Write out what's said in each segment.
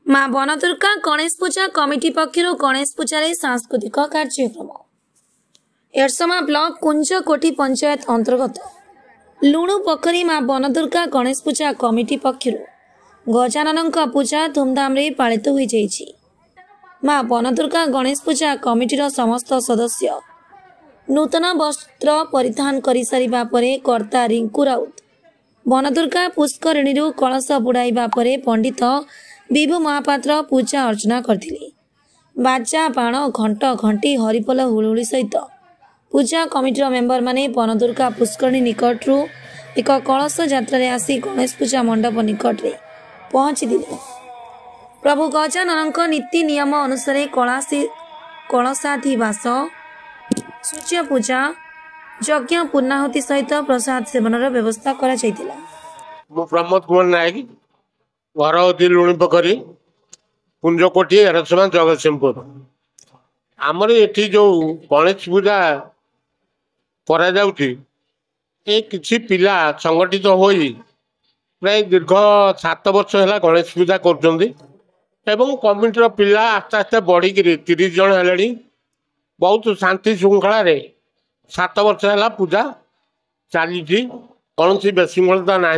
मां बनदुर्गा गणेश पूजा कमिटी पक्षर गणेश पूजा सांस्कृतिक कार्यक्रम एरसमा ब्लॉक कुंजकोटी पंचायत अंतर्गत लुणु पोखरी मां बनदुर्गा गणेश पूजा कमिटी पक्षर गजानन पूजा धूमधाम पालित हो जाइछि। मां बनदुर्गा गणेश पूजा कमिटीर समस्त सदस्य नूतन वस्त्र परिधान कर सारिबा परे कर्ता रिंकू राउत बनदुर्गा पुष्करिणी कलश बुड़ाइबा परे पंडित विभु महापात्र पूजा अर्चना करथिले। बाजा बाण घंट घंटी हरिपोल हुलुहुली सहित पूजा कमिटीर मेंबर माने बनदुर्गा पुष्करिणी निकटरू एक कलश यात्रा आसी गणेश पूजा मंडप निकट रे पहुंची दिले। प्रभु गजानन नीति नियम अनुसार कलशाधिवास सूर्य पूजा यज्ञ पूर्णाहुति सहित प्रसाद सेवन व्यवस्था करा जायतिला। प्रमोद कुमार नायक घर होती लुणी पोखरी कुंजकोटी एरसमा जगतसिंहपुर। आमर ये जो गणेश पूजा करा जाउची ए किछि पिला संगठित होई प्राय दीर्घ 7 वर्ष है गणेश पूजा कर कमिटीर पिला आस्ते आस्ते बढ़ी 30 जन है बहुत शांति श्रृंखला 7 वर्ष है पूजा चली कौन विशृंखलता ना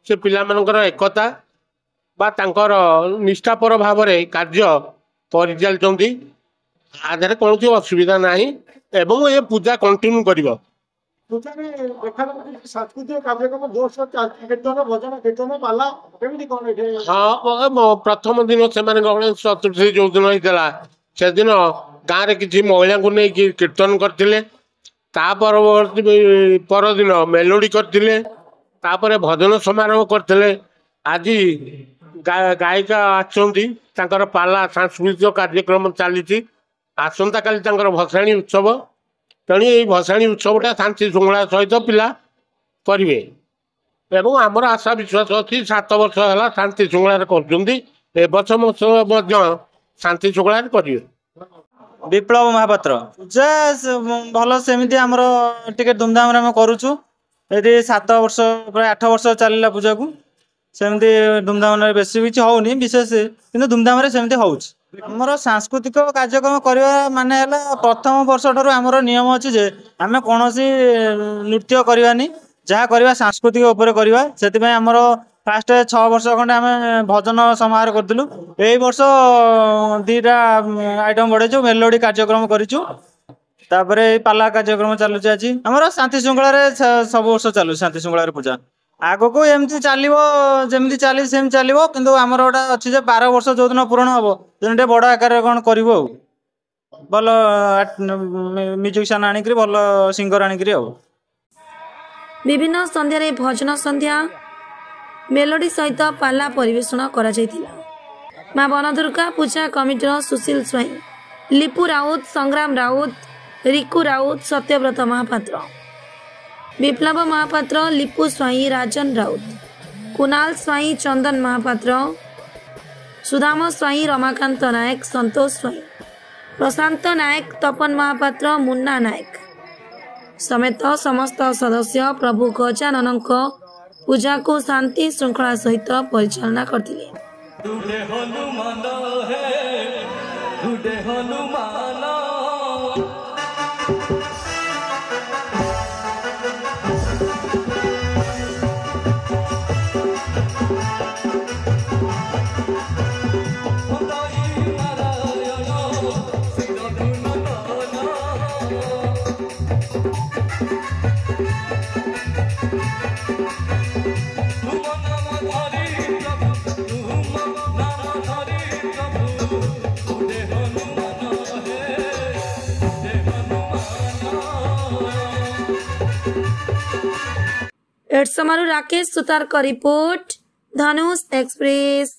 से पिला मानकर एकता बा तांकर निष्ठापर भाव कार्य परिचालित आधार कौन असुविधा ना एवं ये पूजा कंटिन्यू कर हाँ प्रथम दिन से गणेश चतुर्थी जो दिन होता से दिन गाँव में किसी महिला को नहीं कीर्तन करते परदिन मेलोडी करते भजन समारोह करते। आज गायिका आसर पाला सांस्कृतिक कार्यक्रम चली आसंता काली भसाणी उत्सव तेणु ये भसाणी उत्सवटा शांति श्रृंखला सहित पिला करेंगे एवं आमर आशा विश्वास अच्छी 7 वर्ष है शांति श्रृंखला कर शांति श्रृंखला करेंगे। विप्लव महापात्र पूजा भल सेमती आमर टिके धूमधाम करुचु ये 7 वर्ष प्राय 8 वर्ष चलला पूजा को सेमती धूमधाम बेस किसी होनी विशेष कि धूमधाम सेमती होमर सांस्कृतिक कार्यक्रम करवा माने प्रथम वर्ष ठार आमर नियम अच्छी जे आम कौन नृत्य करवानी जहाँ करवा सांस्कृतिक उपर करवा से आमर फास्ट 6 वर्ष खंडे आम भजन समारोह करूँ यही वर्ष 2टा आइटम बढ़े मेलोडी कार्यक्रम करूँ पाला कार्यक्रम चलुचे आज आमर शांति श्रृंखला सब वर्ष चलु शांति श्रृंखला पूजा आग को एमती चलो जमी चली सेमती चलो किंतु आमर गोटा अच्छी 12 वर्ष जो दिन पूरण हम जो बड़ आकार कौन कर भल म्यूजिशियन आनिक भल सिंगर आनिक विभिन्न संध्यारे भजन संध्या मेलोडी सहित पाला परिवेषण करा जायतिला। मां बनदुर्गा पूजा कमिटीर सुशील स्वाई लिपु राउत संग्राम राउत रिकू राउत सत्यव्रत महापात्र विप्लव महापात्र लिपु स्वाई राजन राउत कुणाल स्वाई चंदन महापात्र सुदाम स्वाई रमाकांत नायक संतोष स्वाई प्रशांत नायक तपन महापात्र मुन्ना नायक समेत समस्त सदस्य प्रभु गजानन पूजा को शांति श्रृंखला सहित परिचालना करथिले। एडसमारू राकेश सुतार का रिपोर्ट धनुष एक्सप्रेस।